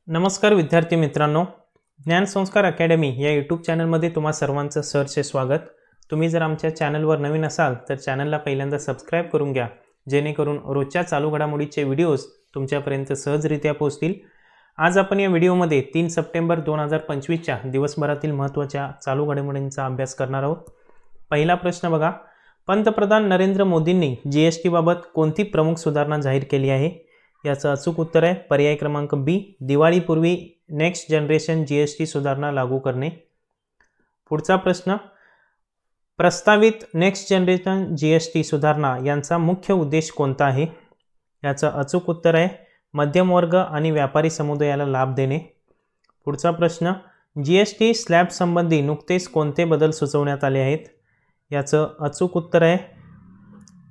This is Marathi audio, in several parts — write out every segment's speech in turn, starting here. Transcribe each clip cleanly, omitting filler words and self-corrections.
नमस्कार विद्यार्थी मित्रांनो, ज्ञान संस्कार अकॅडमी या यूट्यूब चॅनलमध्ये तुम्हा सर्वांचं सहर्ष स्वागत। तुम्ही जर आमच्या चॅनलवर नवीन असाल तर चॅनलला पहिल्यांदा सबस्क्राइब करून घ्या, जेणेकरून रोजच्या चालू घडामोडीचे व्हिडिओज तुमच्यापर्यंत सहजरित्या पोहोचतील। आज आपण या व्हिडिओमध्ये 3 सप्टेंबर 2025 च्या दिवसभरातील महत्त्वाच्या चालू घडामोडींचा अभ्यास करणार आहोत। पहिला प्रश्न बघा, पंतप्रधान नरेंद्र मोदींनी जीएसटी बाबत कोणती प्रमुख सुधारणा जाहीर केली आहे? याचं अचूक उत्तर आहे पर्याय क्रमांक बी, दिवाळीपूर्वी नेक्स्ट जनरेशन जीएसटी सुधारणा लागू करणे। पुढचा प्रश्न, प्रस्तावित नेक्स्ट जनरेशन जीएसटी सुधारणा यांचा मुख्य उद्देश कोणता आहे? याचं अचूक उत्तर आहे मध्यम वर्ग आणि व्यापारी समुदायाला लाभ देणे। पुढचा प्रश्न, जीएसटी स्लॅब संबंधी नुकतेच कोणते बदल सुचवण्यात आले आहेत? याचं अचूक उत्तर आहे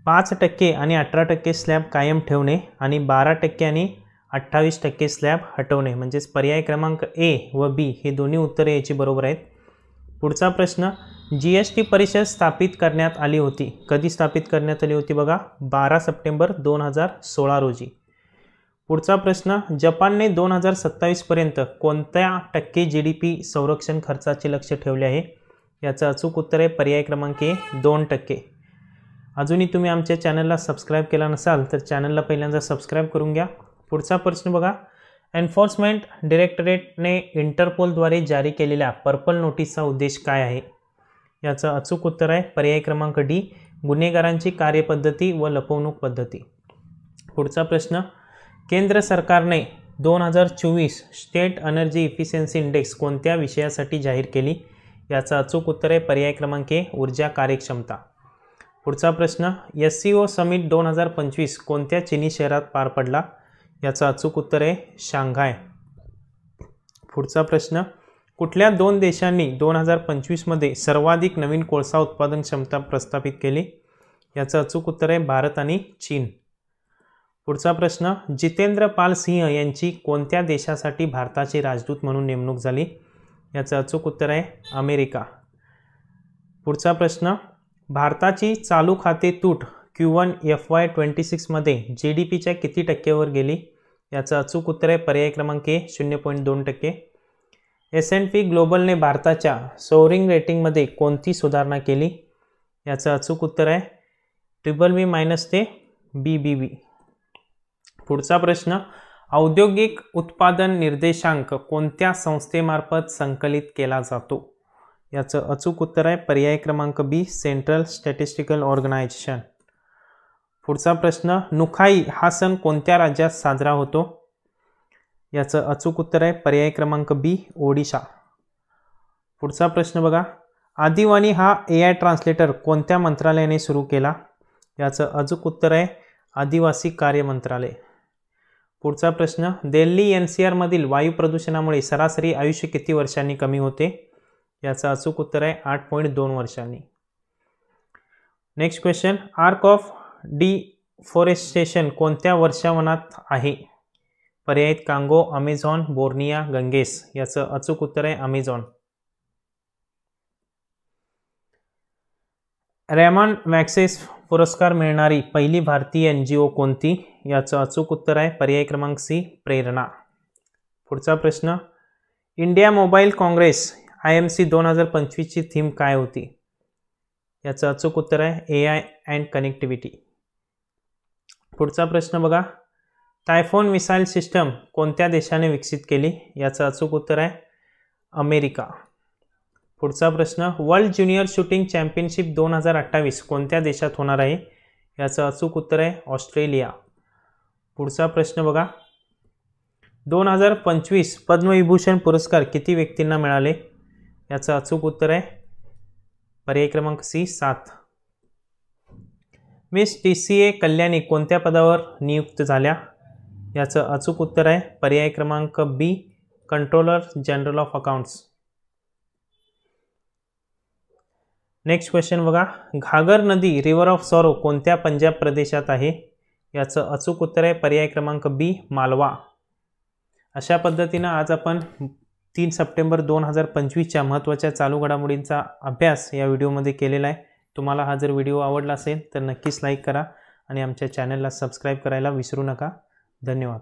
5% आणि 18% स्लॅब कायम ठेवणे आणि 12% आणि 28% स्लॅब हटवणे, म्हणजेच पर्याय क्रमांक ए व बी हे दोन्ही उत्तरे याची बरोबर आहेत। पुढचा प्रश्न, जीएसटी परिषद स्थापित करण्यात आली होती, कधी स्थापित करण्यात आली होती? बघा 12 सप्टेंबर 2016 रोजी। पुढचा प्रश्न, जपानने 2027 पर्यंत कोणत्या टक्के जीडीपी संरक्षण खर्चाचे लक्ष्य ठेवले आहे? याचं अचूक उत्तर आहे पर्याय क्रमांक ए 2%। अजूनही तुम्ही आमच्या चॅनलला सबस्क्राइब केला नसाल तर चॅनलला पहिल्यांदा सबस्क्राइब करून घ्या। पुढचा प्रश्न बघा, एन्फोर्समेंट डायरेक्टरेटने इंटरपोलद्वारे जारी केलेल्या पर्पल नोटीसचा उद्देश काय आहे? याचं अचूक उत्तर आहे पर्याय क्रमांक डी, गुन्हेगारांची कार्यपद्धती व लपवणूक पद्धती। पुढचा प्रश्न, केंद्र सरकारने 2024 स्टेट एनर्जी इफिशियन्सी इंडेक्स कोणत्या विषयासाठी जाहीर केली? याचं अचूक उत्तर आहे पर्याय क्रमांक ए, ऊर्जा कार्यक्षमता। पुढचा प्रश्न, SCO समिट 2025 कोणत्या चीनी शहरात पार पडला? याचं अचूक उत्तर आहे शांघाय। पुढचा प्रश्न, कुठल्या दोन देशांनी 2025 मध्ये सर्वाधिक नवीन कोळसा उत्पादन क्षमता प्रस्थापित केली? याचं अचूक उत्तर आहे भारत आणि चीन। पुढचा प्रश्न, जितेंद्र पाल सिंह यांची कोणत्या देशासाठी भारताचे राजदूत म्हणून नेमणूक झाली? याचं अचूक उत्तर आहे अमेरिका। पुढचा प्रश्न, भारताची चालू खाते तूट Q1 FY26 मध्ये जीडीपीच्या किती टक्क्यावर गेली? याचं अचूक उत्तर आहे पर्याय क्रमांक ए 0.2%। S&P ग्लोबलने भारताच्या सोवरिंग रेटिंगमध्ये कोणती सुधारणा केली? याचं अचूक उत्तर आहे BBB- ते BBB। पुढचा प्रश्न, औद्योगिक उत्पादन निर्देशांक कोणत्या संस्थेमार्फत संकलित केला जातो? याचं अचूक उत्तर आहे पर्याय क्रमांक बी, सेंट्रल स्टॅटिस्टिकल ऑर्गनायझेशन। पुढचा प्रश्न, नुखाई हा सण कोणत्या राज्यात साजरा होतो? याचं अचूक उत्तर आहे पर्याय क्रमांक बी, ओडिशा। पुढचा प्रश्न बघा, आदिवाणी हा AI ट्रान्सलेटर कोणत्या मंत्रालयाने सुरू केला? याचं अचूक उत्तर आहे आदिवासी कार्य मंत्रालय। पुढचा प्रश्न, दिल्ली NCR मधील वायू प्रदूषणामुळे सरासरी आयुष्य किती वर्षांनी कमी होते? याचं अचूक उत्तर आहे 8.2 वर्षांनी। Next question, arc of deforestation कोणत्या वर्षावनात आहे? पर्याय कांगो, अमेझॉन, बोर्निया, गंगेस। याचं अचूक उत्तर आहे अमेझॉन। रेमन मॅग्सेस पुरस्कार मिळणारी पहिली भारतीय NGO कोणती? याचं अचूक उत्तर आहे पर्याय क्रमांक सी, प्रेरणा। पुढचा प्रश्न, इंडिया मोबाईल काँग्रेस IMC 2025 ची थीम काय होती? याचं अचूक उत्तर आहे AI अँड कनेक्टिव्हिटी। पुढचा प्रश्न बघा, टायफोन मिसाईल सिस्टम कोणत्या देशाने विकसित केली? याचं अचूक उत्तर आहे अमेरिका। पुढचा प्रश्न, वर्ल्ड ज्युनियर शूटिंग चॅम्पियनशिप 2028 कोणत्या देशात होणार आहे? याचं अचूक उत्तर आहे ऑस्ट्रेलिया। पुढचा प्रश्न बघा, 2025 पद्मविभूषण पुरस्कार किती व्यक्तींना मिळाले? याचं अचूक उत्तर आहे पर्याय क्रमांक सी, 7। मिस TCA कल्याणी कोणत्या पदावर नियुक्त झाल्या? याचं अचूक उत्तर आहे पर्याय क्रमांक B, Controller General of Accounts. Next question बघा, घागर नदी रिव्हर ऑफ सॉरो कोणत्या पंजाब प्रदेशात आहे? याचं अचूक उत्तर आहे पर्याय क्रमांक बी, मालवा। अशा पद्धतीनं आज आपण 3 सप्टेंबर 2025 च्या महत्त्वाच्या चालू घडामोडींचा अभ्यास या व्हिडिओमध्ये केलेला आहे। तुम्हाला हा जर व्हिडिओ आवडला असेल तर नक्कीच लाईक करा आणि आमच्या चॅनलला सबस्क्राइब करायला विसरू नका। धन्यवाद।